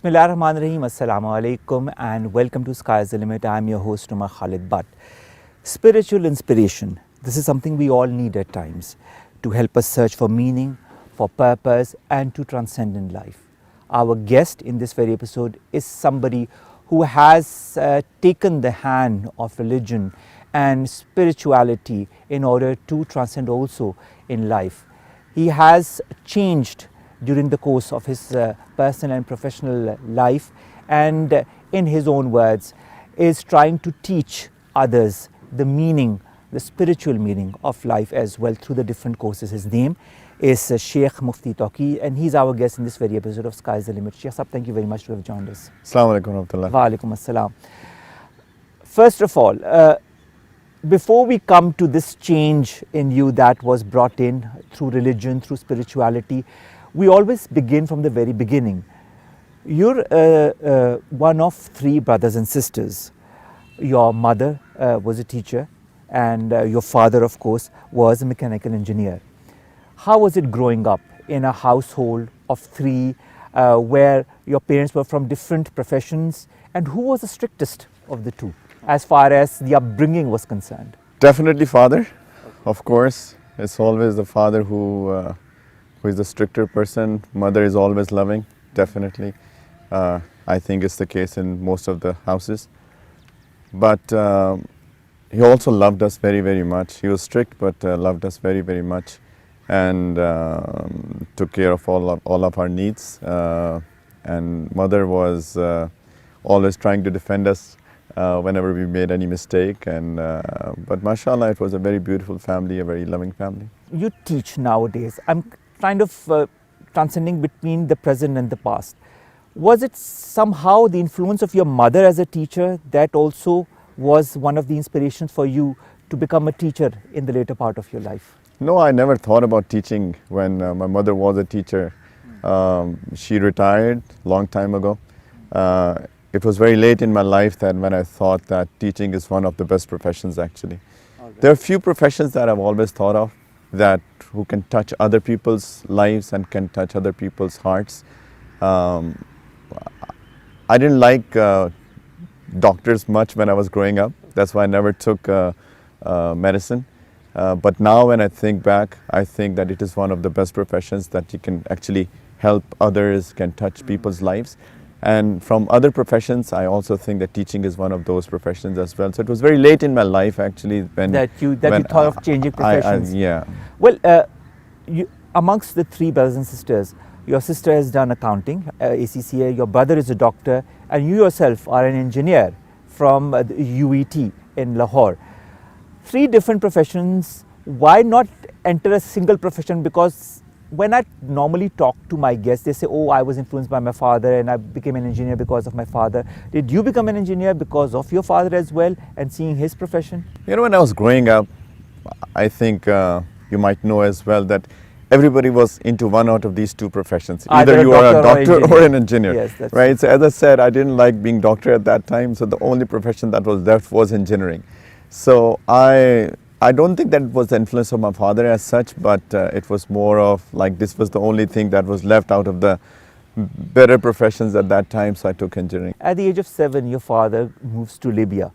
Bismillahirrahmanirrahim. Assalamu alaikum and welcome to Sky's the Limit. I am your host Umar Khalid Butt. Spiritual inspiration. This is something we all need at times to help us search for meaning, for purpose and to transcend in life. Our guest in this very episode is somebody who has taken the hand of religion and spirituality in order to transcend also in life. He has changed during the course of his personal and professional life, and in his own words is trying to teach others the meaning, the spiritual meaning of life as well through the different courses. His name is Shaykh Mufti Tauqeer and he's our guest in this very episode of Sky's the Limit. Shaykh Sahab, thank you very much to have joined us. Assalamu alaikum warahmatullah. Wa alaikum assalam. First of all, before we come to this change in you that was brought in through religion, through spirituality, we always begin from the very beginning. You're one of three brothers and sisters. Your mother was a teacher and your father, of course, was a mechanical engineer. How was it growing up in a household of three where your parents were from different professions, and who was the strictest of the two as far as the upbringing was concerned? Definitely father, of course. It's always the father who is the stricter person. Mother is always loving, definitely. I think it's the case in most of the houses. But he also loved us very, very much. He was strict, but loved us very, very much, and took care of all of our needs. And mother was always trying to defend us whenever we made any mistake. And but mashallah, it was a very beautiful family, a very loving family. You teach nowadays. I'm kind of transcending between the present and the past. Was it somehow the influence of your mother as a teacher that also was one of the inspirations for you to become a teacher in the later part of your life? No, I never thought about teaching when my mother was a teacher. She retired long time ago. It was very late in my life that when I thought that teaching is one of the best professions actually. Okay. There are few professions that I've always thought of that who can touch other people's lives and can touch other people's hearts. I didn't like doctors much when I was growing up. That's why I never took medicine. But now when I think back, I think that it is one of the best professions that you can actually help others, can touch people's lives. And from other professions, I also think that teaching is one of those professions as well. So it was very late in my life actually when you thought of changing professions. Yeah. Well, amongst the three brothers and sisters, your sister has done accounting, ACCA, your brother is a doctor, and you yourself are an engineer from UET in Lahore. Three different professions. Why not enter a single profession? Because when I normally talk to my guests, they say, oh, I was influenced by my father and I became an engineer because of my father. Did you become an engineer because of your father as well and seeing his profession? You know, when I was growing up, I think you might know as well that everybody was into one out of these two professions. Either you are a doctor or an engineer. Yes, that's right. True. So as I said, I didn't like being doctor at that time. So the only profession that was left was engineering. So I don't think that it was the influence of my father as such, but it was more of like this was the only thing that was left out of the better professions at that time, so I took engineering. At the age of 7, your father moves to Libya.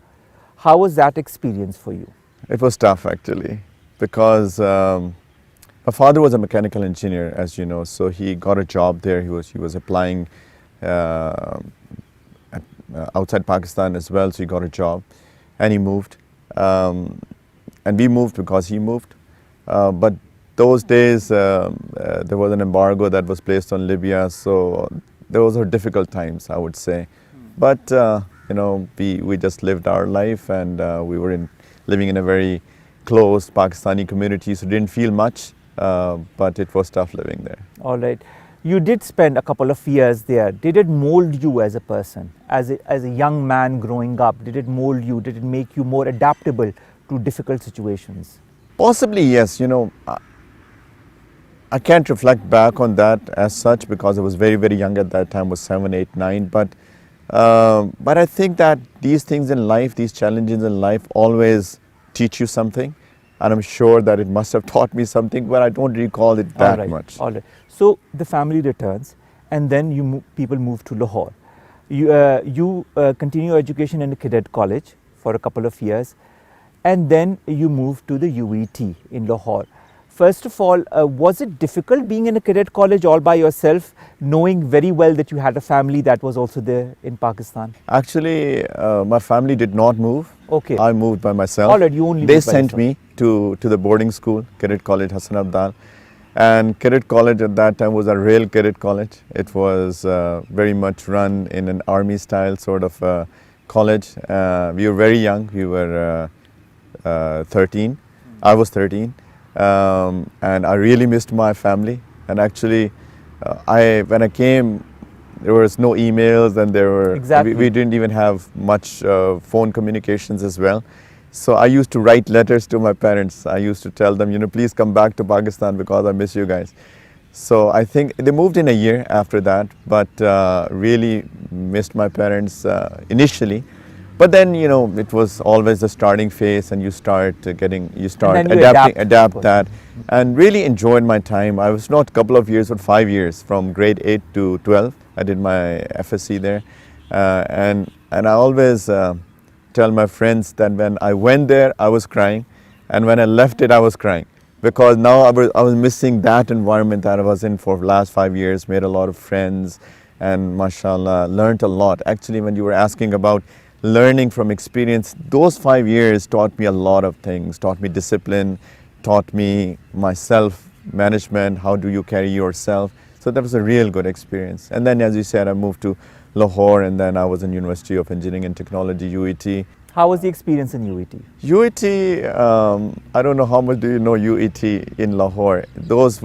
How was that experience for you? It was tough actually, because my father was a mechanical engineer, as you know, so he got a job there. He was applying outside Pakistan as well, so he got a job and he moved. And we moved because he moved. But those days, there was an embargo that was placed on Libya, so those were difficult times, I would say. But, you know, we just lived our life, and we were living in a very close Pakistani community, so didn't feel much, but it was tough living there. All right. You did spend a couple of years there. Did it mold you as a person, as a young man growing up? Did it mold you? Did it make you more adaptable to difficult situations? Possibly, yes. You know, I can't reflect back on that as such because I was very, very young at that time, was 7, 8, 9. But I think that these things in life, these challenges in life always teach you something. And I'm sure that it must have taught me something, but I don't recall it that much. All right. So the family returns, and then people move to Lahore. You continue your education in the Cadet College for a couple of years, and then you moved to the UET in Lahore. First of all, was it difficult being in a cadet college all by yourself, knowing very well that you had a family that was also there in Pakistan? Actually, my family did not move. Okay. I moved by myself. All right, you only They moved by sent yourself. me to the boarding school, Cadet College, Hassan Abdal. And Cadet College at that time was a real cadet college. It was very much run in an army style sort of college. We were very young. We were 13. I was 13. And I really missed my family. And actually, when I came, there was no emails, and we didn't even have much phone communications as well. So I used to write letters to my parents. I used to tell them, please come back to Pakistan because I miss you guys. So I think they moved in a year after that, but really missed my parents initially. But then, it was always the starting phase, and you start adapt that, and really enjoyed my time. I was not a couple of years, but 5 years, from grade 8 to 12. I did my FSC there, and I always tell my friends that when I went there, I was crying, and when I left it, I was crying, because now I was missing that environment that I was in for the last 5 years. Made a lot of friends, and mashallah, learned a lot. Actually, when you were asking about learning from experience, those 5 years taught me a lot of things. Taught me discipline, taught me my self-management, how do you carry yourself. So that was a real good experience. And then, as you said, I moved to Lahore, and then I was in University of Engineering and Technology, UET. How was the experience in UET? UET, I don't know how much do you know UET in Lahore. It was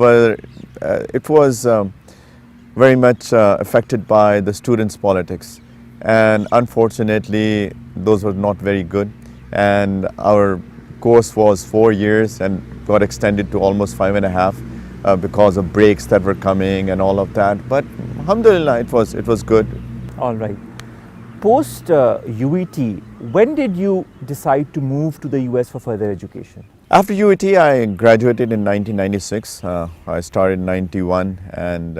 very much affected by the students' politics. And unfortunately, those were not very good. And our course was 4 years and got extended to almost 5.5 because of breaks that were coming and all of that. But alhamdulillah, it was good. All right. Post UET, when did you decide to move to the US for further education? After UET, I graduated in 1996. I started in 91 and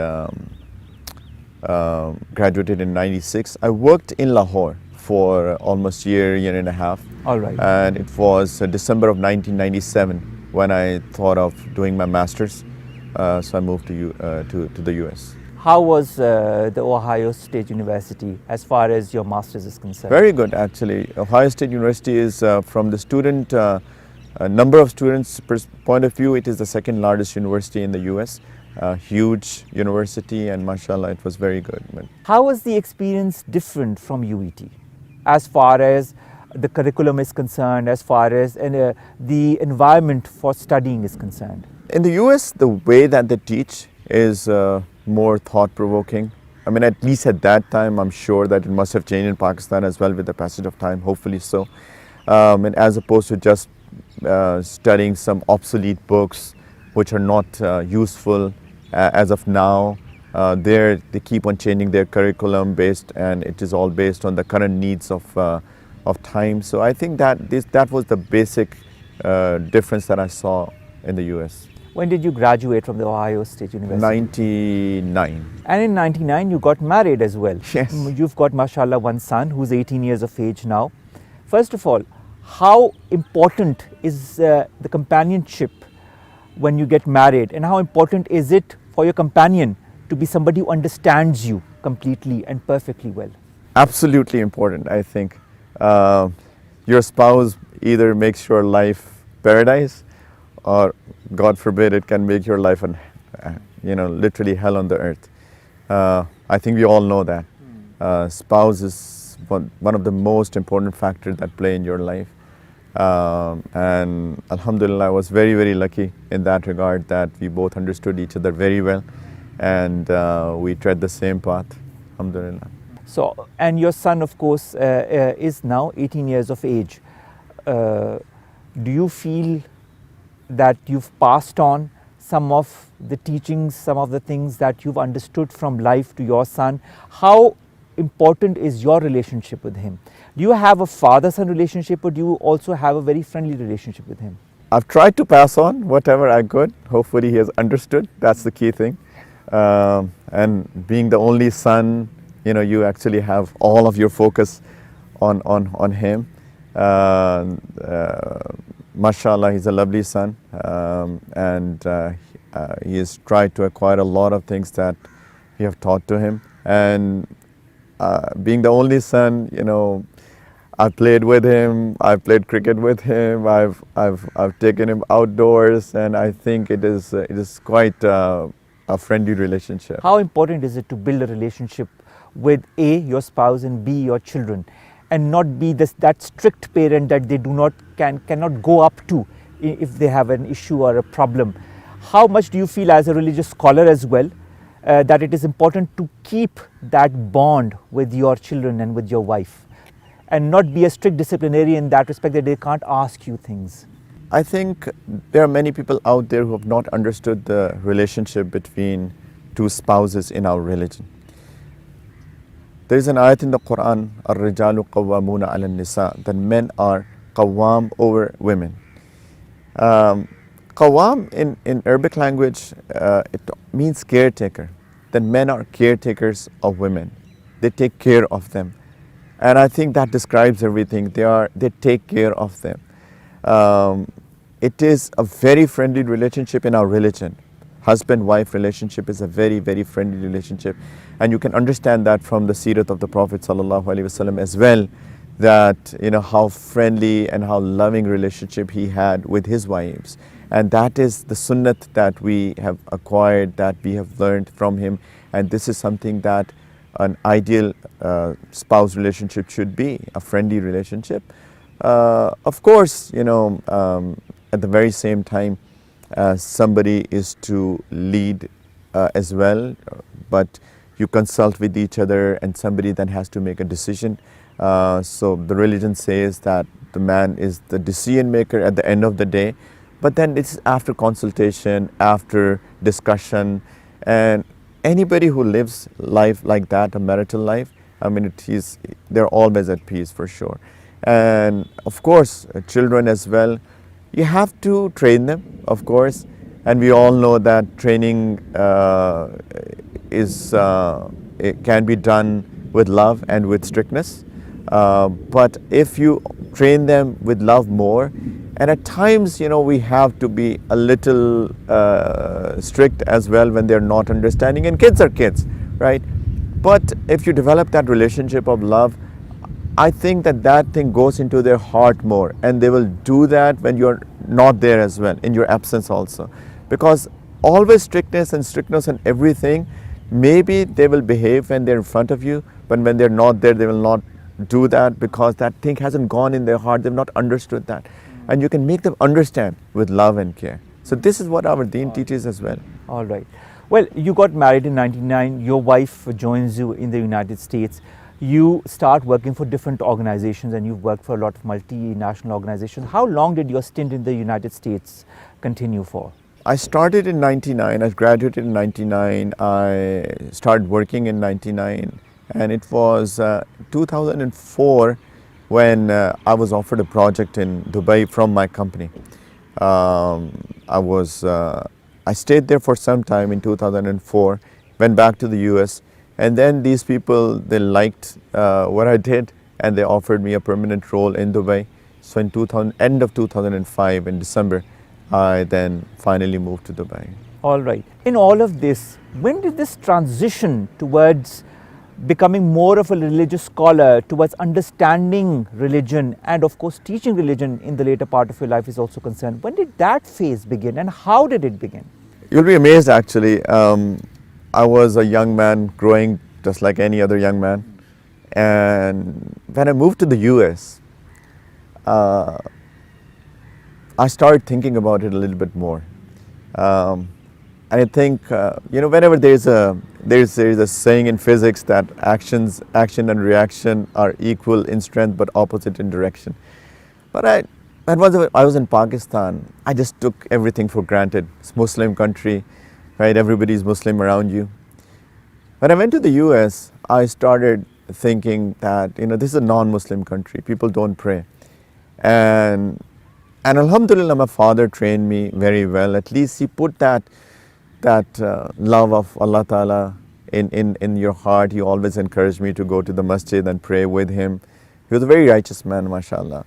graduated in 96. I worked in Lahore for almost year and a half. All right. And it was December of 1997 when I thought of doing my master's. So I moved to the US. How was the Ohio State University as far as your master's is concerned? Very good, actually. Ohio State University is, from the student number of students point of view, it is the second largest university in the US. Huge university, and mashallah, it was very good. How was the experience different from UET as far as the curriculum is concerned, as far as the environment for studying is concerned? In the US, the way that they teach is more thought-provoking. I mean, at least at that time, I'm sure that it must have changed in Pakistan as well with the passage of time, hopefully so. And as opposed to just studying some obsolete books which are not useful as of now. They keep on changing their curriculum and it is all based on the current needs of time. So I think that was the basic difference that I saw in the US. When did you graduate from the Ohio State University? 99. And in 99 you got married as well. Yes. You've got, mashallah, one son who's 18 years of age now. First of all, how important is the companionship when you get married, and how important is it for your companion to be somebody who understands you completely and perfectly well? Absolutely important, I think. Your spouse either makes your life paradise, or God forbid, it can make your life literally hell on the earth. I think we all know that. Spouse is one of the most important factors that play in your life. And alhamdulillah, I was very, very lucky in that regard, that we both understood each other very well, and we tread the same path, alhamdulillah. So, and your son, of course, is now 18 years of age. Do you feel that you've passed on some of the teachings, some of the things that you've understood from life to your son? How important is your relationship with him? Do you have a father-son relationship, or do you also have a very friendly relationship with him? I've tried to pass on whatever I could. Hopefully he has understood. That's the key thing. And being the only son, you actually have all of your focus on him. Mashallah, he's a lovely son, and he has tried to acquire a lot of things that we have taught to him. And being the only son, I've played with him, I've played cricket with him, I've taken him outdoors, and I think it is quite a friendly relationship. How important is it to build a relationship with A, your spouse, and B, your children, and not be that strict parent that they cannot go up to if they have an issue or a problem? How much do you feel as a religious scholar as well that it is important to keep that bond with your children and with your wife, and not be a strict disciplinarian in that respect that they can't ask you things? I think there are many people out there who have not understood the relationship between two spouses in our religion. There is an ayat in the Quran, Ar-Rijalu Qawwamuna ala Nisa, that men are qawwam over women. Qawwam in Arabic language, it means caretaker. That men are caretakers of women. They take care of them. And I think that describes everything. They take care of them. It is a very friendly relationship in our religion. Husband-wife relationship is a very, very friendly relationship. And you can understand that from the seerat of the Prophet ﷺ as well, that how friendly and how loving relationship he had with his wives. And that is the sunnat that we have acquired, that we have learned from him. And this is something that an ideal spouse relationship should be, a friendly relationship. Of course, at the very same time, somebody is to lead as well, but you consult with each other and somebody then has to make a decision. So the religion says that the man is the decision maker at the end of the day, but then it's after consultation, after discussion, and anybody who lives life like that, a marital life, I mean, they're always at peace for sure. And of course, children as well, you have to train them, of course, and we all know that training it can be done with love and with strictness. But if you train them with love more, and at times, we have to be a little strict as well when they're not understanding, and kids are kids, right? But if you develop that relationship of love, I think that thing goes into their heart more, and they will do that when you're not there as well, in your absence also. Because always strictness and everything, maybe they will behave when they're in front of you, but when they're not there, they will not do that because that thing hasn't gone in their heart, they've not understood that. And you can make them understand with love and care. So this is what our deen teaches as well. All right. Well, you got married in 1999, your wife joins you in the United States. You start working for different organizations, and you've worked for a lot of multinational organizations. How long did your stint in the United States continue for? I started in 99, I graduated in 99, I started working in 99, and it was 2004 when I was offered a project in Dubai from my company. I stayed there for some time in 2004, went back to the US, and then these people, they liked what I did, and they offered me a permanent role in Dubai. So in end of 2005, in December, I then finally moved to Dubai. All right. In all of this, when did this transition towards becoming more of a religious scholar, towards understanding religion, and of course teaching religion in the later part of your life is also concerned, when did that phase begin, and how did it begin? You'll be amazed actually. I was a young man growing just like any other young man, and when I moved to the US, I started thinking about it a little bit more. And I think, whenever there's a saying in physics that action and reaction are equal in strength but opposite in direction. But when I was in Pakistan, I just took everything for granted. It's a Muslim country, right? Everybody's Muslim around you. When I went to the US, I started thinking that, this is a non-Muslim country. People don't pray. And alhamdulillah, my father trained me very well. At least he put that love of Allah Ta'ala in your heart. He always encouraged me to go to the masjid and pray with him. He was a very righteous man, mashallah.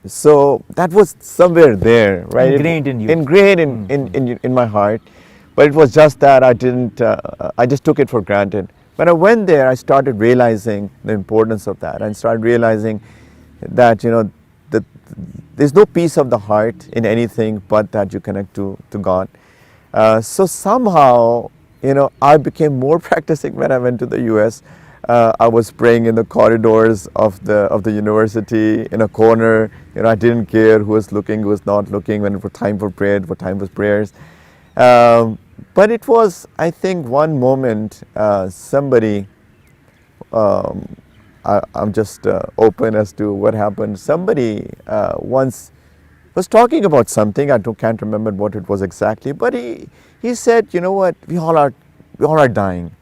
So that was somewhere there, right? Ingrained in you. Ingrained in my heart. But it was just that I didn't, I just took it for granted. When I went there, I started realizing the importance of that, and started realizing that, you know, that there's no peace of the heart in anything but that you connect to God. So somehow, you know, I became more practicing when I went to the US. I was praying in the corridors of the university in a corner. You know, I didn't care who was looking, who was not looking, when it was time for prayer, what time was prayers. But it was, I think, one moment somebody, I'm just open as to what happened. Somebody once was talking about something. I can't remember what it was exactly, but he said, you know what, we all are dying.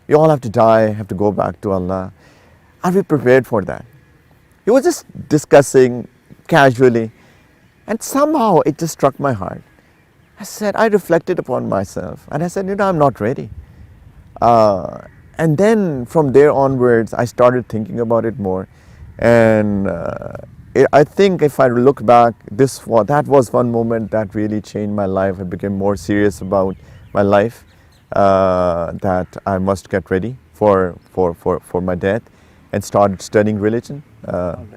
We all have to die, have to go back to Allah. Are we prepared for that? He was just discussing casually, and somehow it just struck my heart. I reflected upon myself, and I said, you know, I'm not ready. And then from there onwards, I started thinking about it more. And I think if I look back, that was one moment that really changed my life. I became more serious about my life, that I must get ready for my death, and started studying religion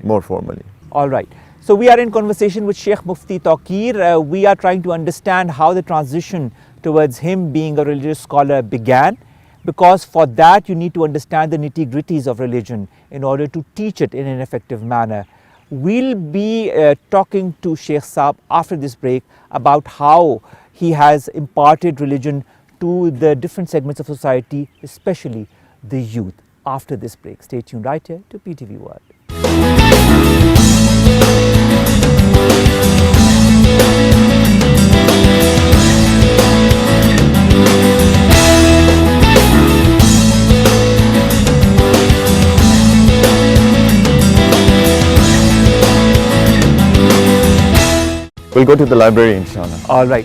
more formally. All right. So we are in conversation with Shaykh Mufti Tauqeer. We are trying to understand how the transition towards him being a religious scholar began, because for that you need to understand the nitty-gritties of religion in order to teach it in an effective manner. We'll be talking to Shaykh Saab after this break about how he has imparted religion to the different segments of society, especially the youth. After this break, stay tuned right here to PTV World. We'll go to the library, inshallah. All right.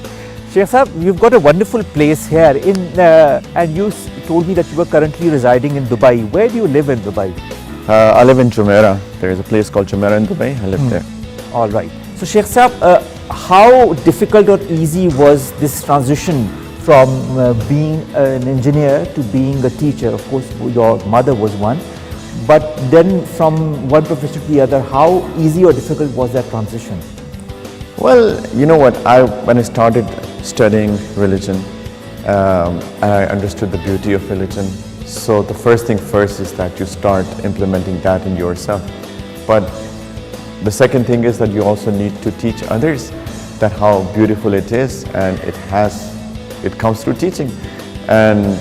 Shaykh Saab, you've got a wonderful place here and you told me that you were currently residing in Dubai. Where do you live in Dubai? I live in Jumeirah. There is a place called Jumeirah in Dubai. I live there. All right. So Shaykh Saab, how difficult or easy was this transition from being an engineer to being a teacher? Of course, your mother was one. But then from one profession to the other, how easy or difficult was that transition? Well, you know what, when I started studying religion, and I understood the beauty of religion, so the first thing first is that you start implementing that in yourself. But the second thing is that you also need to teach others that how beautiful it is, and it comes through teaching. And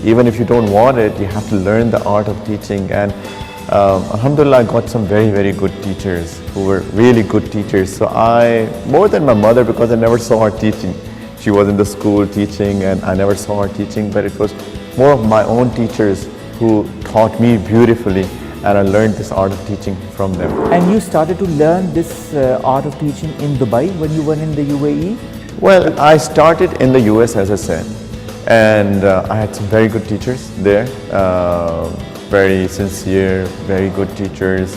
even if you don't want it, you have to learn the art of teaching. And alhamdulillah, I got some very, very good teachers who were really good teachers. So more than my mother, because I never saw her teaching. She was in the school teaching and I never saw her teaching, but it was more of my own teachers who taught me beautifully, and I learned this art of teaching from them. And you started to learn this art of teaching in Dubai when you were in the UAE? Well, I started in the US, as I said, and I had some very good teachers there. Very sincere, very good teachers.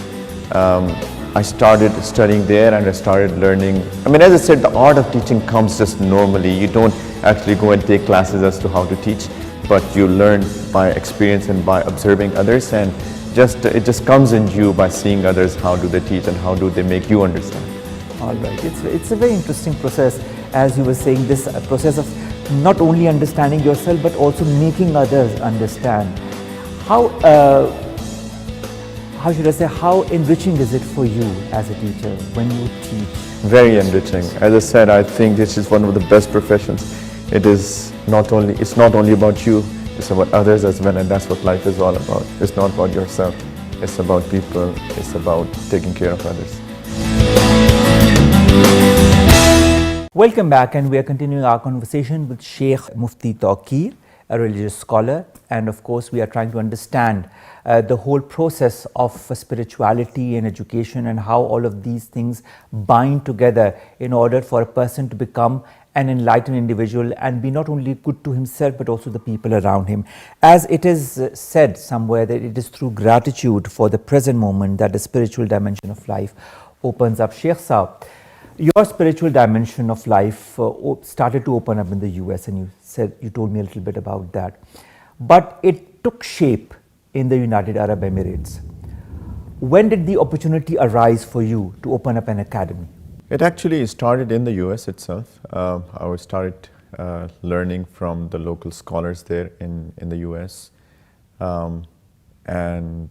I started studying there and I started learning. I mean, as I said, the art of teaching comes just normally. You don't actually go and take classes as to how to teach, but you learn by experience and by observing others, and it just comes in you by seeing others, how do they teach and how do they make you understand. All right, it's a very interesting process, as you were saying, this process of not only understanding yourself but also making others understand. How should I say, how enriching is it for you as a teacher when you teach? Very enriching. As I said, I think this is one of the best professions. It's not only about you, it's about others as well, and that's what life is all about. It's not about yourself, it's about people, it's about taking care of others. Welcome back, and we are continuing our conversation with Shaykh Mufti Tauqeer, a religious scholar, and of course we are trying to understand the whole process of spirituality and education, and how all of these things bind together in order for a person to become an enlightened individual and be not only good to himself but also the people around him. As it is said somewhere that it is through gratitude for the present moment that the spiritual dimension of life opens up. Shaykh Saab, your spiritual dimension of life started to open up in the US, and you told me a little bit about that. But it took shape in the United Arab Emirates. When did the opportunity arise for you to open up an academy? It actually started in the US itself. I started learning from the local scholars there in the US. Then,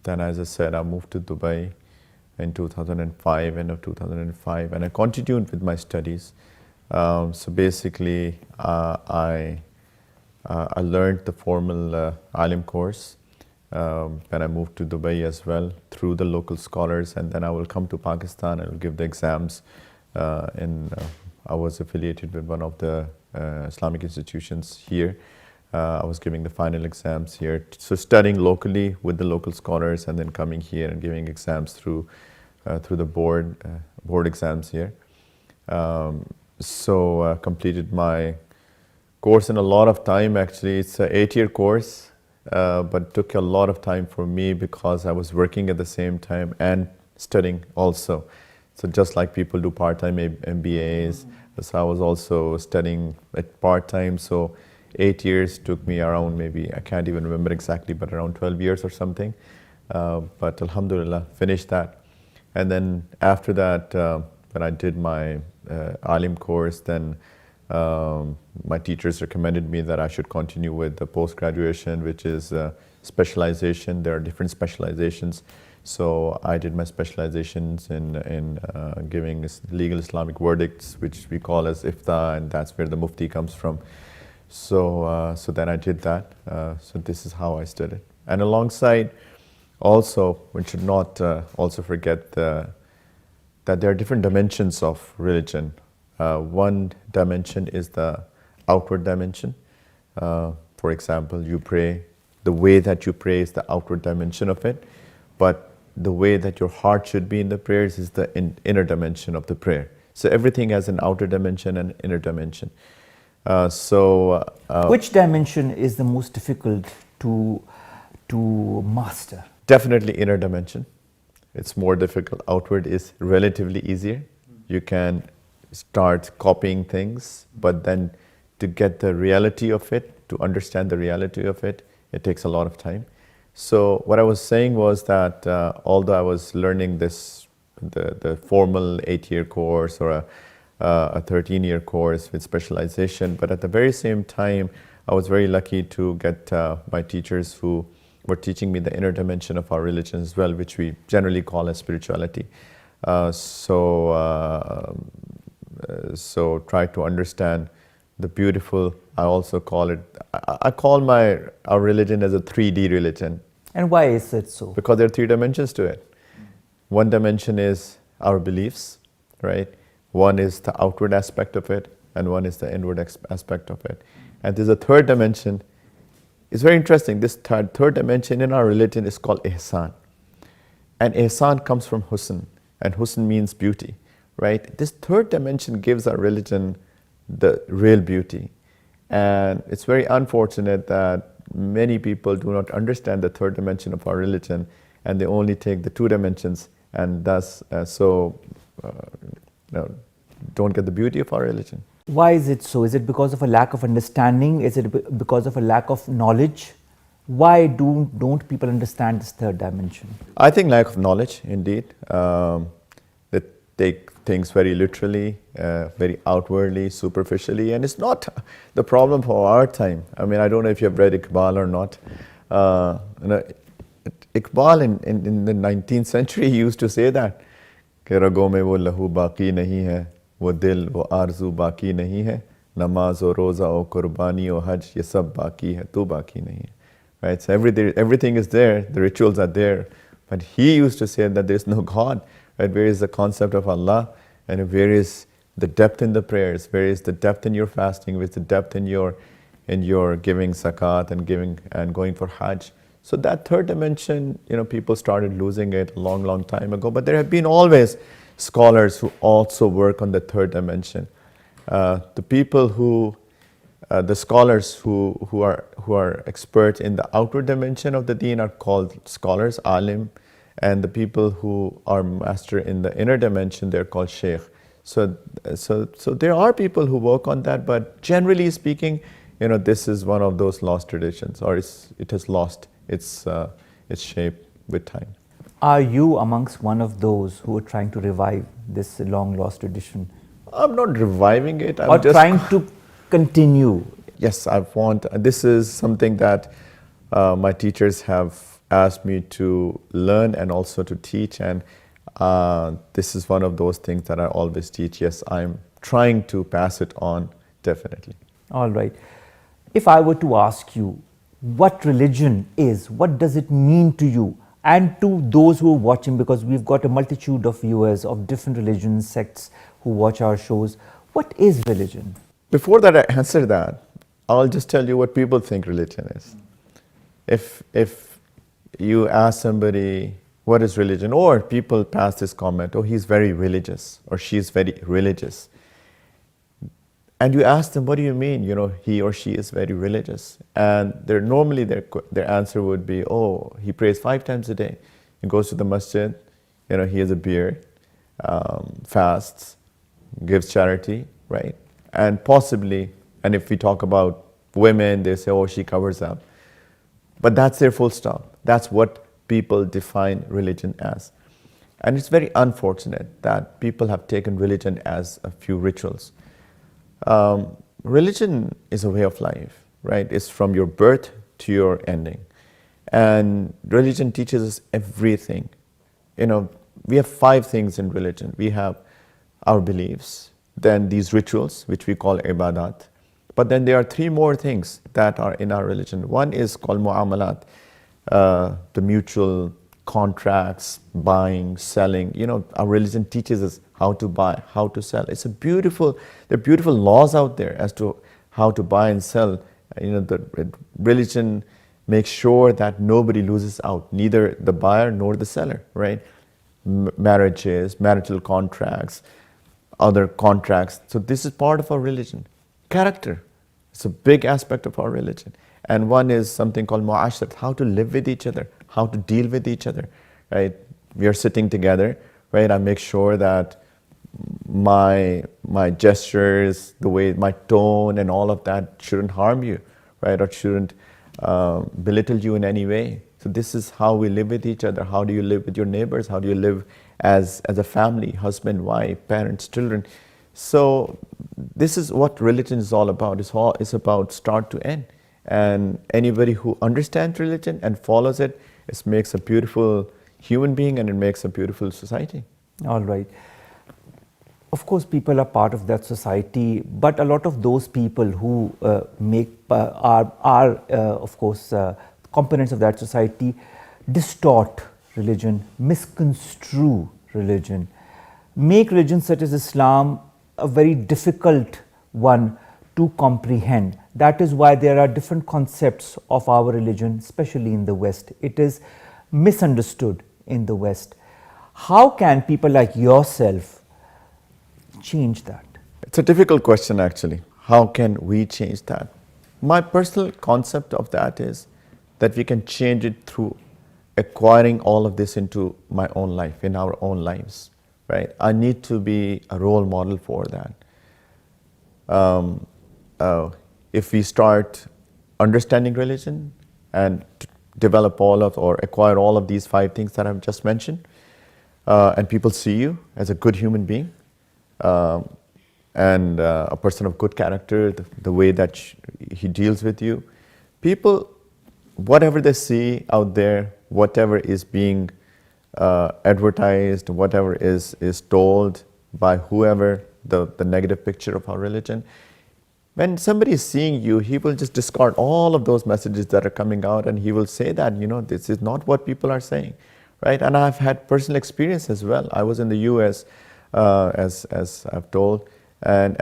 as I said, I moved to Dubai in 2005, end of 2005, and I continued with my studies. So basically, I learned the formal alim course when I moved to Dubai as well through the local scholars, and then I will come to Pakistan and will give the exams. I was affiliated with one of the Islamic institutions here. I was giving the final exams here. So studying locally with the local scholars, and then coming here and giving exams through the board exams here. So completed my course in a lot of time. Actually, it's an 8-year course, but took a lot of time for me because I was working at the same time and studying also. So just like people do part-time MBAs, so I was also studying at part-time. So 8 years took me around, maybe, I can't even remember exactly, but around 12 years or something. But alhamdulillah, finished that. And then after that, when I did my alim course, then my teachers recommended me that I should continue with the post-graduation, which is specialization. There are different specializations. So I did my specializations in giving legal Islamic verdicts, which we call as iftaa, and that's where the mufti comes from. So then I did that. So this is how I studied. And alongside, also, we should not also forget that there are different dimensions of religion. One dimension is the outward dimension. For example, you pray. The way that you pray is the outward dimension of it. But the way that your heart should be in the prayers is the inner dimension of the prayer. So everything has an outer dimension and inner dimension. Which dimension is the most difficult to master? Definitely inner dimension. It's more difficult. Outward is relatively easier. You can start copying things, but then to get the reality of it, to understand the reality of it, it takes a lot of time. So what I was saying was that although I was learning this, the formal 8-year course or a 13-year course with specialization, but at the very same time, I was very lucky to get my teachers who were teaching me the inner dimension of our religion as well, which we generally call as spirituality. So try to understand the beautiful. I also call it, I call our religion as a 3D religion. And why is it so? Because there are 3 dimensions to it. One dimension is our beliefs, right? One is the outward aspect of it, and one is the inward aspect of it. And there's a third dimension. It's very interesting. This third dimension in our religion is called ihsan. And ihsan comes from husn, and husn means beauty, right? This third dimension gives our religion the real beauty. And it's very unfortunate that many people do not understand the third dimension of our religion, and they only take the 2 dimensions, and thus don't get the beauty of our religion. Why is it so? Is it because of a lack of understanding? Is it because of a lack of knowledge? Why don't people understand this third dimension? I think lack of knowledge, indeed. They take things very literally, very outwardly, superficially, and it's not the problem for our time. I mean, I don't know if you have read Iqbal or not. Iqbal in the 19th century used to say that, कि रगों में वो लहू बाकी नहीं है, वो दिल वो आरज़ू बाकी नहीं है, नमाज और रोज़ा और कुर्बानी और हज ये सब बाकी है, तू बाकी नहीं है. Right? So everything is there, the rituals are there, but he used to say that there is no God. Right? Where is the concept of Allah, and where is the depth in the prayers? Where is the depth in your fasting? Where is the depth in your giving zakat and going for hajj? So that third dimension, people started losing it a long, long time ago. But there have been always scholars who also work on the third dimension. The scholars who are experts in the outward dimension of the deen are called scholars, alim, and the people who are master in the inner dimension, they're called sheikh. So there are people who work on that, but generally speaking, this is one of those lost traditions, or it has lost its shape with time. Are you amongst one of those who are trying to revive this long lost tradition? I'm not reviving it. Or trying to continue? Yes, this is something that my teachers have asked me to learn and also to teach, and this is one of those things that I always teach. Yes, I'm trying to pass it on, definitely. All right. If I were to ask you what religion is, what does it mean to you, and to those who are watching, because we've got a multitude of viewers of different religions, sects who watch our shows, what is religion? Before that I answer that, I'll just tell you what people think religion is. If you ask somebody what is religion, or people pass this comment, oh, he's very religious, or she's very religious, and you ask them, what do you mean, he or she is very religious? And normally their answer would be, oh, he prays 5 times a day, he goes to the masjid, he has a beard, fasts, gives charity, right? And possibly, and if we talk about women, they say, oh, she covers up. But that's their full stop. That's what people define religion as. And it's very unfortunate that people have taken religion as a few rituals. Religion is a way of life, right? It's from your birth to your ending. And religion teaches us everything. We have 5 things in religion. We have our beliefs, then these rituals, which we call ibadat. But then there are 3 more things that are in our religion. One is called mu'amalat, the mutual contracts, buying, selling. Our religion teaches us how to buy, how to sell. There are beautiful laws out there as to how to buy and sell. The religion makes sure that nobody loses out, neither the buyer nor the seller, right? Marriages, marital contracts, other contracts. So this is part of our religion. Character, it's a big aspect of our religion. And one is something called mu'asharat, how to live with each other, how to deal with each other, right? We are sitting together, right? I make sure that my gestures, the way, my tone and all of that shouldn't harm you, right? Or shouldn't belittle you in any way. So this is how we live with each other. How do you live with your neighbors? How do you live as a family, husband, wife, parents, children? So this is what religion is all about. It's about start to end. And anybody who understands religion and follows it, it makes a beautiful human being, and it makes a beautiful society. All right. Of course, people are part of that society, but a lot of those people who are of course, components of that society distort religion, misconstrue religion, make religion such as Islam a very difficult one to comprehend. That is why there are different concepts of our religion, especially in the West. It is misunderstood in the West. How can people like yourself change that? It's a difficult question, actually. How can we change that? My personal concept of that is that we can change it through acquiring all of this into my own life, in our own lives, right? I need to be a role model for that. If we start understanding religion and develop or acquire all of these 5 things that I've just mentioned, and people see you as a good human being, and a person of good character, the way that he deals with you, people, whatever they see out there, whatever is being advertised, whatever is told by whoever, the negative picture of our religion, when somebody is seeing you, he will just discard all of those messages that are coming out, and he will say that, this is not what people are saying, right? And I've had personal experience as well. I was in the US, as I've told, and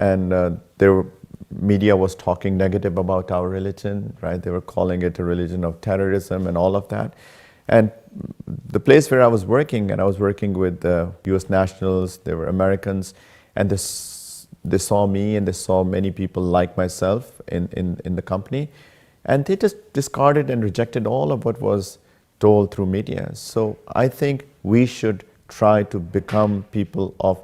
there media was talking negative about our religion, right? They were calling it a religion of terrorism and all of that. And the place where I was working, and I was working with US nationals, they were Americans, and they saw me and they saw many people like myself in the company, and they just discarded and rejected all of what was told through media. So I think we should try to become people of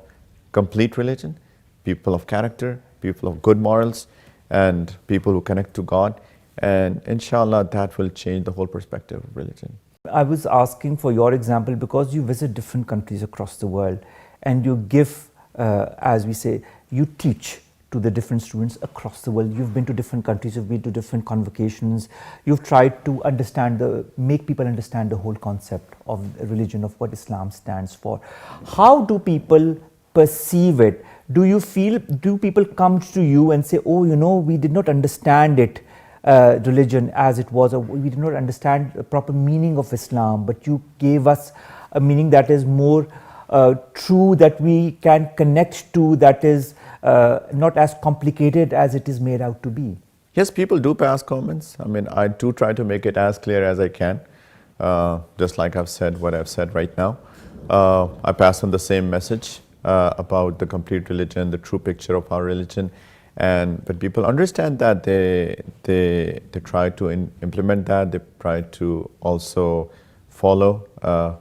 complete religion, people of character, people of good morals, and people who connect to God. And inshallah, that will change the whole perspective of religion. I was asking for your example because you visit different countries across the world and you give, as we say, you teach to the different students across the world. You've been to different countries, you've been to different convocations, you've tried to make people understand the whole concept of religion, of what Islam stands for. How do people perceive it? Do people come to you and say, oh, we did not understand it, religion as it was, or we did not understand the proper meaning of Islam, but you gave us a meaning that is more true, that we can connect to, that is not as complicated as it is made out to be? Yes, people do pass comments. I mean, I do try to make it as clear as I can, just like I've said what I've said right now. I pass on the same message about the complete religion, the true picture of our religion. But people understand that, they try to implement that, they try to also follow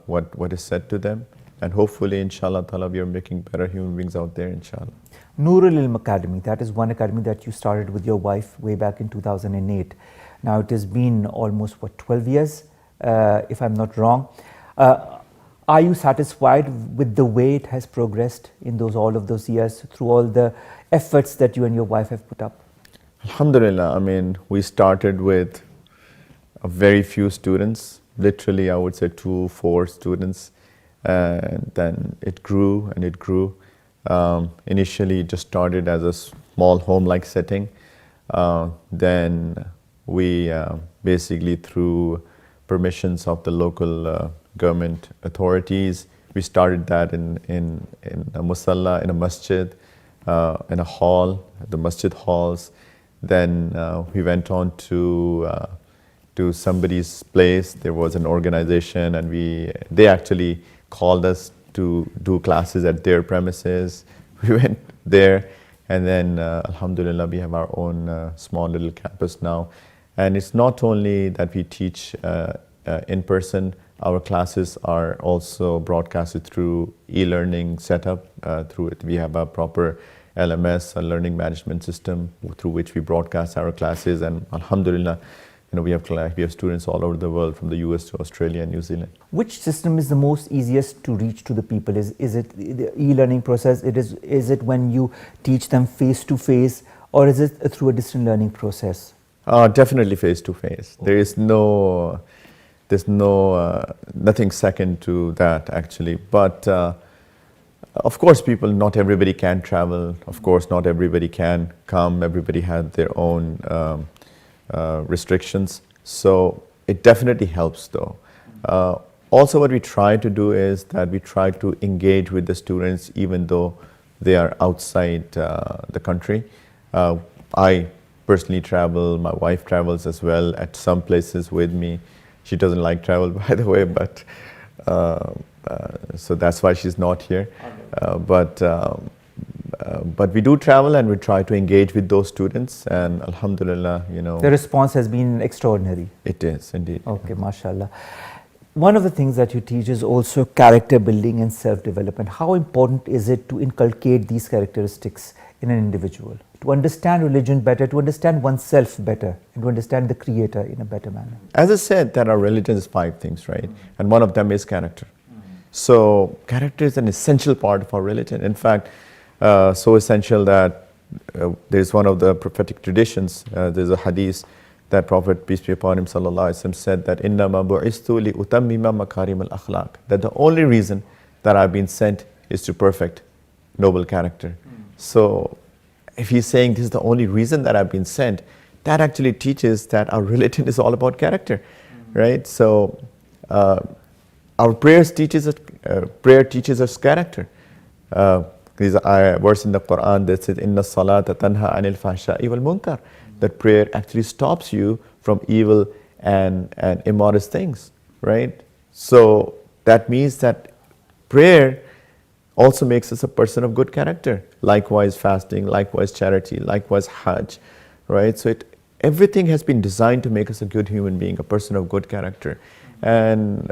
what is said to them. And hopefully, inshallah ta'ala, we are making better human beings out there, inshallah. Ilm Academy, that is one academy that you started with your wife way back in 2008. Now it has been almost, 12 years, if I'm not wrong. Are you satisfied with the way it has progressed in all of those years, through all the efforts that you and your wife have put up? Alhamdulillah, I mean, we started with a very few students, literally I would say 2-4 students, and then it grew and it grew. Initially it just started as a small home-like setting. Then we basically, through permissions of the local government authorities, we started that in a musalla, in a masjid, in a hall, the masjid halls. Then we went on to somebody's place. There was an organization, and they actually called us to do classes at their premises. We went there, and then alhamdulillah, we have our own small little campus now. And it's not only that we teach in person, our classes are also broadcasted through e-learning setup. Through it, we have a proper LMS, a learning management system, through which we broadcast our classes. And alhamdulillah, we have students all over the world, from the US to Australia and New Zealand. Which system is the most easiest to reach to the people? Is it the e-learning process? Is it when you teach them face to face, or is it through a distant learning process? Definitely face to face. There is nothing second to that, actually. But of course, not everybody can travel. Of course, not everybody can come. Everybody had their own restrictions. So it definitely helps, though. Also, what we try to do is that we try to engage with the students even though they are outside the country. I personally travel, my wife travels as well at some places with me. She doesn't like travel, by the way, but so that's why she's not here. But we do travel, and we try to engage with those students, and alhamdulillah, the response has been extraordinary. It is indeed. Okay, mashallah. One of the things that you teach is also character building and self-development. How important is it to inculcate these characteristics in an individual, to understand religion better, to understand oneself better, and to understand the Creator in a better manner? As I said, that our religion is 5 things, right? And one of them is character. So character is an essential part of our religion. In fact, so essential that there's one of the prophetic traditions, there's a hadith that Prophet, peace be upon him, sallallahu alaihi wasallam, said that إِنَّمَا بُعِثْتُ لِأُتَمِّمَ مَكَارِمَ الْأَخْلَاقِ, that the only reason that I've been sent is to perfect noble character. So if he's saying this is the only reason that I've been sent, that actually teaches that our religion is all about character, right? So our prayer teaches us character. There's a verse in the Quran that says, "Inna salata tanha anil fahsha'i wal munkar." That prayer actually stops you from evil and immodest things, right? So that means that prayer also makes us a person of good character. Likewise fasting, likewise charity, likewise Hajj, right? So everything has been designed to make us a good human being, a person of good character. And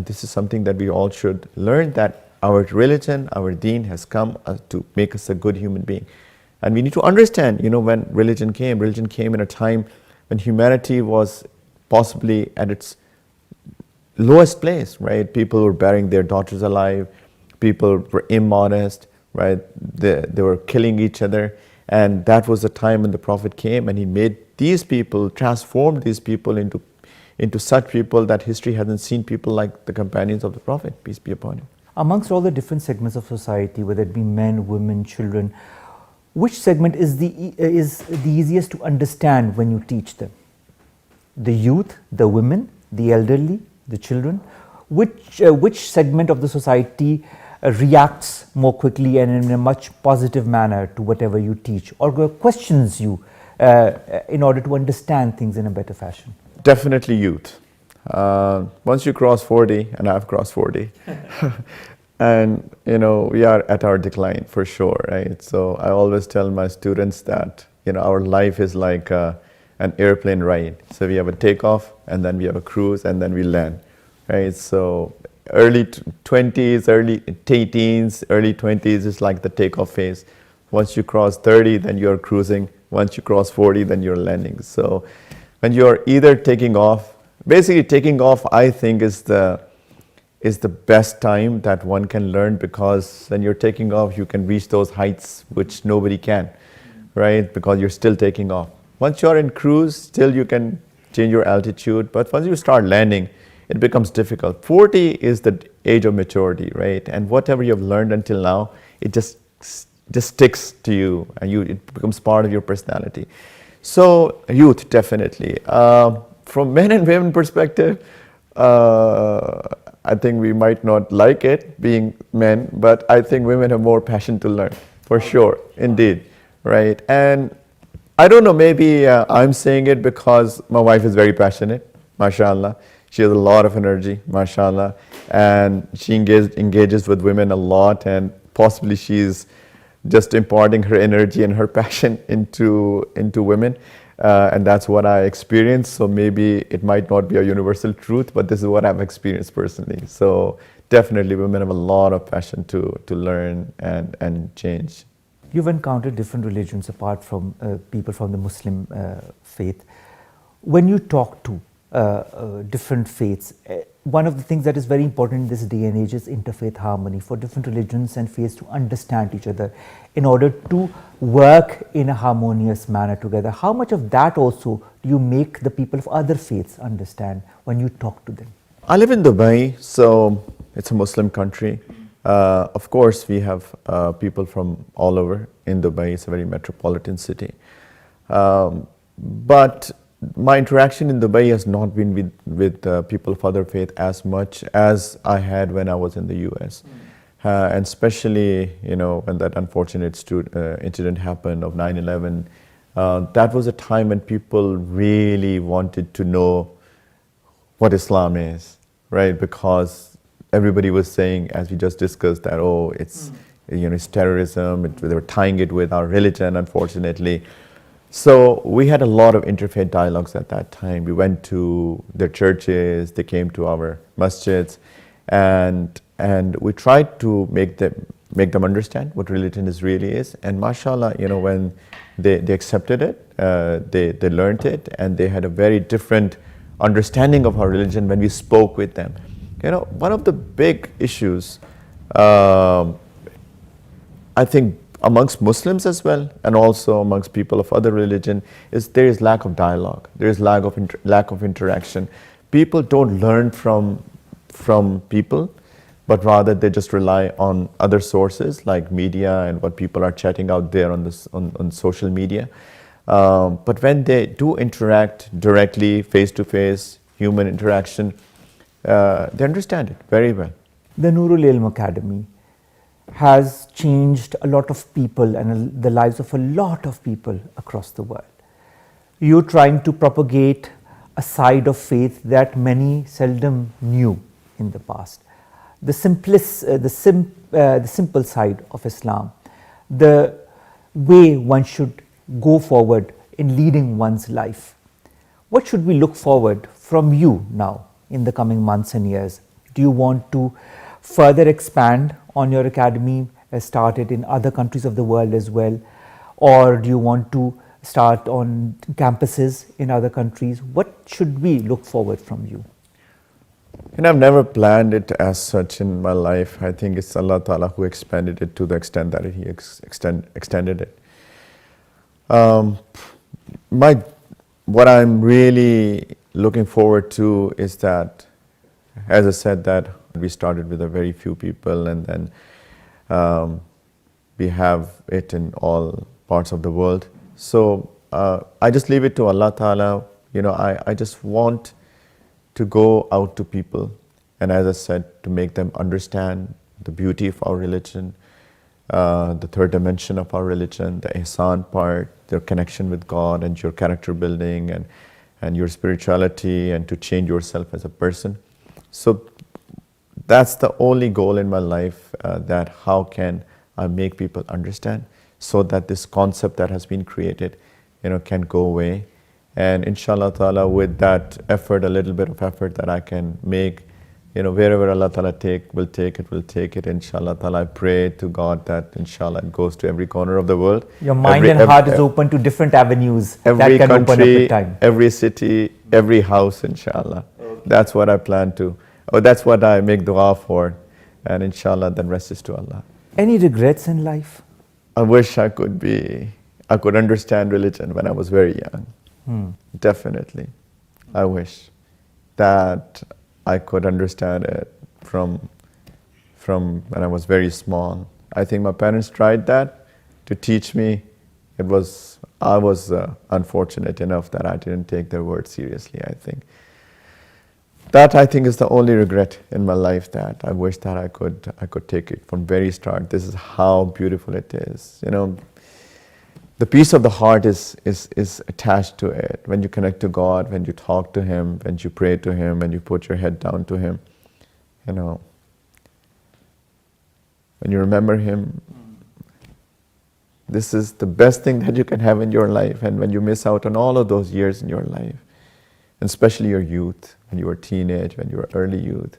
this is something that we all should learn, that our religion, our deen has come to make us a good human being. And we need to understand, when religion came in a time when humanity was possibly at its lowest place, right? People were burying their daughters alive, people were immodest, right? They were killing each other. And that was the time when the Prophet came, and he made these people, transformed these people into such people that history hasn't seen people like the companions of the Prophet, peace be upon him. Amongst all the different segments of society, whether it be men, women, children, which segment is the easiest to understand when you teach them? The youth, the women, the elderly, the children? Which segment of the society reacts more quickly and in a much positive manner to whatever you teach, or questions you in order to understand things in a better fashion? Definitely youth. Once you cross 40, and I've crossed 40, and we are at our decline for sure, right? So I always tell my students that our life is like an airplane ride. So we have a takeoff, and then we have a cruise, and then we land, right? So early 20s, early teens, early 20s is like the takeoff phase. Once you cross 30, then you're cruising. Once you cross 40, then you're landing. So when you're either taking off, basically taking off, I think is the best time that one can learn, because when you're taking off, you can reach those heights which nobody can, right? Because you're still taking off. Once you're in cruise, still you can change your altitude, but once you start landing, it becomes difficult. 40 is the age of maturity, right? And whatever you've learned until now, it just sticks to you, and it becomes part of your personality. So youth, definitely. From men and women perspective, I think we might not like it being men, but I think women have more passion to learn, for sure, indeed, right? And I don't know, maybe I'm saying it because my wife is very passionate, mashallah. She has a lot of energy, mashallah, and she engages with women a lot, and possibly she's just imparting her energy and her passion into women. And that's what I experienced. So maybe it might not be a universal truth, but this is what I've experienced personally. So definitely women have a lot of passion to learn and change. You've encountered different religions apart from people from the Muslim faith. When you talk to different faiths, one of the things that is very important in this day and age is interfaith harmony, for different religions and faiths to understand each other in order to work in a harmonious manner together. How much of that also do you make the people of other faiths understand when you talk to them? I live in Dubai, so it's a Muslim country. Of course, we have people from all over in Dubai. It's a very metropolitan city. But my interaction in Dubai has not been with people of other faith as much as I had when I was in the US. And especially, when that unfortunate incident happened of 9/11, that was a time when people really wanted to know what Islam is, right? Because everybody was saying, as we just discussed, that, it's terrorism. They were tying it with our religion, unfortunately. So we had a lot of interfaith dialogues at that time. We went to their churches, they came to our masjids, and we tried to make them understand what religion really is. And mashallah, when they accepted it, they learned it, and they had a very different understanding of our religion when we spoke with them. One of the big issues, I think, amongst Muslims as well, and also amongst people of other religion, is there is lack of dialogue. There is lack of interaction. People don't learn from people, but rather they just rely on other sources like media and what people are chatting out there on social media. But when they do interact directly, face to face, human interaction, they understand it very well. The Nurul Ilm Academy has changed a lot of people and the lives of a lot of people across the world. You're trying to propagate a side of faith that many seldom knew in the past. The simple side of Islam, the way one should go forward in leading one's life. What should we look forward from you now in the coming months and years? Do you want to further expand on your academy as started in other countries of the world as well? Or do you want to start on campuses in other countries? What should we look forward from you? And I've never planned it as such in my life. I think it's Allah Ta'ala who expanded it to the extent that He extended it. What I'm really looking forward to is that, as I said, that we started with a very few people, and then we have it in all parts of the world. So I just leave it to Allah Ta'ala. You know, I just want to go out to people, and as I said, to make them understand the beauty of our religion, the third dimension of our religion, the ihsan part, their connection with God and your character building and your spirituality, and to change yourself as a person. So that's the only goal in my life, that how can I make people understand, so that this concept that has been created, you know, can go away. And inshallah ta'ala, with that effort, a little bit of effort that I can make, you know, wherever Allah Ta'ala will take it, inshallah ta'ala. I pray to God that inshallah it goes to every corner of the world. Your mind and heart is open to different avenues that can country, open up with time. Every city, every house, inshallah. Okay. That's what I plan to, or that's what I make dua for. And inshallah, the rest is to Allah. Any regrets in life? I wish I could understand religion when I was very young. Definitely. I wish that I could understand it from when I was very small. I think my parents tried that to teach me. I was unfortunate enough that I didn't take their word seriously, I think. That, I think, is the only regret in my life, that I wish that I could take it from very start. This is how beautiful it is. You know, the peace of the heart is attached to it. When you connect to God, when you talk to Him, when you pray to Him, when you put your head down to Him, you know, when you remember Him, this is the best thing that you can have in your life. And when you miss out on all of those years in your life, and especially your youth, when you were teenage, when you were early youth,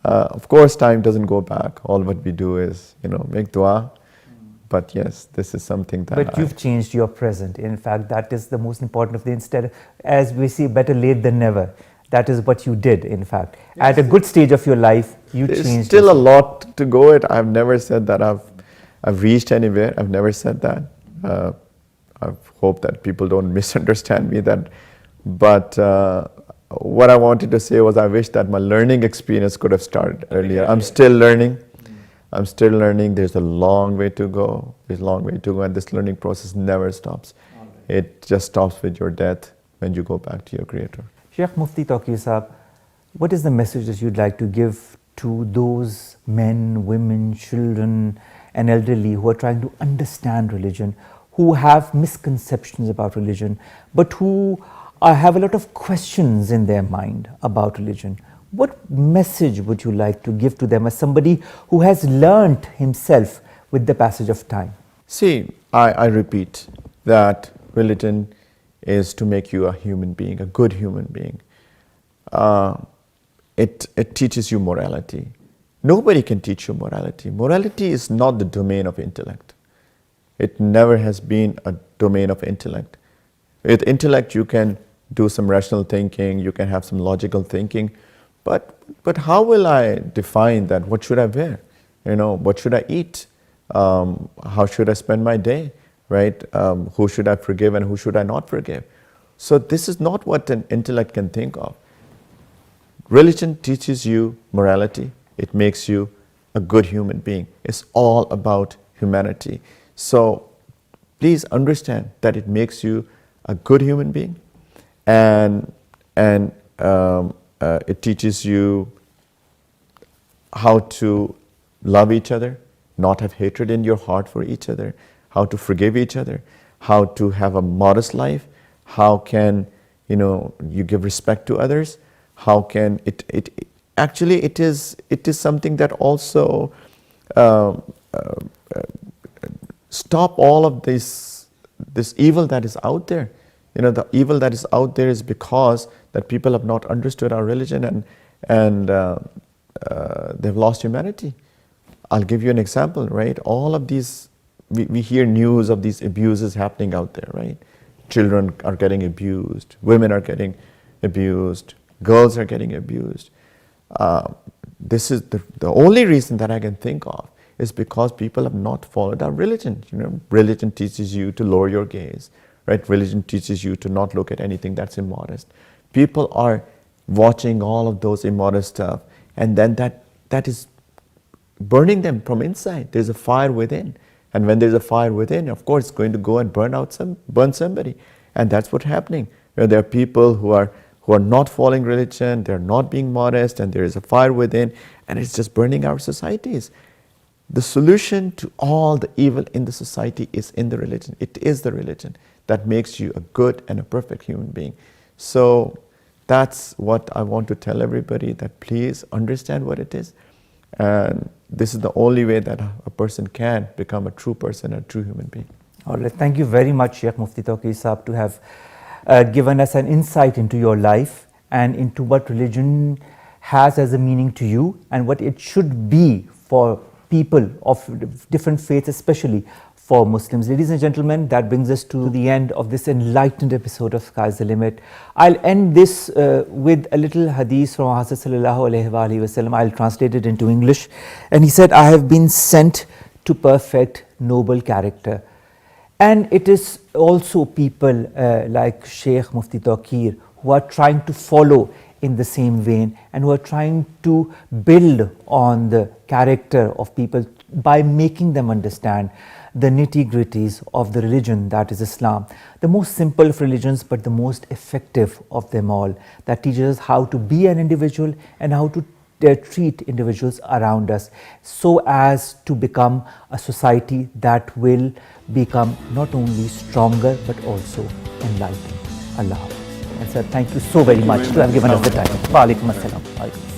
of course, time doesn't go back. All what we do is, you know, make dua. But yes, this is something that But you've changed your present. In fact, that is the most important of the, instead, as we say, better late than never. That is what you did, in fact. Yes. At a good stage of your life, you changed. There's still a lot to go at. I've never said that I've reached anywhere. I've never said that. I hope that people don't misunderstand me. But what I wanted to say was, I wish that my learning experience could have started earlier. I'm still learning. There's a long way to go. And this learning process never stops. It just stops with your death, when you go back to your Creator. Shaykh Mufti Tauqeer Sahab, what is the message that you'd like to give to those men, women, children and elderly who are trying to understand religion, who have misconceptions about religion, but who have a lot of questions in their mind about religion? What message would you like to give to them as somebody who has learnt himself with the passage of time? See, I repeat that religion is to make you a human being, a good human being. It teaches you morality. Nobody can teach you morality. Morality is not the domain of intellect. It never has been a domain of intellect. With intellect, you can do some rational thinking, you can have some logical thinking, but how will I define that? What should I wear? You know, what should I eat? How should I spend my day? Right? Who should I forgive and who should I not forgive? So this is not what an intellect can think of. Religion teaches you morality. It makes you a good human being. It's all about humanity. So please understand that it makes you a good human being, and it teaches you how to love each other, not have hatred in your heart for each other, how to forgive each other, how to have a modest life, how can you give respect to others, how can actually it is something that also stop all of this evil that is out there. The evil that is out there is because that people have not understood our religion and they've lost humanity. I'll give you an example, right? All of these, we hear news of these abuses happening out there, right? Children are getting abused, women are getting abused, girls are getting abused. This is the only reason that I can think of is because people have not followed our religion. Religion teaches you to lower your gaze, right? Religion teaches you to not look at anything that's immodest. People are watching all of those immodest stuff, and then that is burning them from inside. There's a fire within. And when there's a fire within, of course, it's going to go and burn somebody. And that's what's happening. There are people who are not following religion, they're not being modest, and there is a fire within, and it's just burning our societies. The solution to all the evil in the society is in the religion. It is the religion that makes you a good and a perfect human being. So that's what I want to tell everybody, that please understand what it is. And this is the only way that a person can become a true person, a true human being. All right. Thank you very much, Shaykh Mufti Tauqeer Sahab, to have given us an insight into your life and into what religion has as a meaning to you and what it should be for people of different faiths, especially for Muslims. Ladies and gentlemen, that brings us to the end of this enlightened episode of Sky's the Limit. I'll end this with a little hadith from Hazrat Sallallahu Alaihi Wasallam. I'll translate it into English. And he said, I have been sent to perfect noble character. And it is also people like Shaykh Mufti Tauqeer who are trying to follow in the same vein and who are trying to build on the character of people by making them understand the nitty-gritties of the religion that is Islam. The most simple of religions, but the most effective of them all, that teaches us how to be an individual and how to treat individuals around us, so as to become a society that will become not only stronger but also enlightened. Allah. And sir, thank you so very much to have given us the time. Wa alaikum assalam.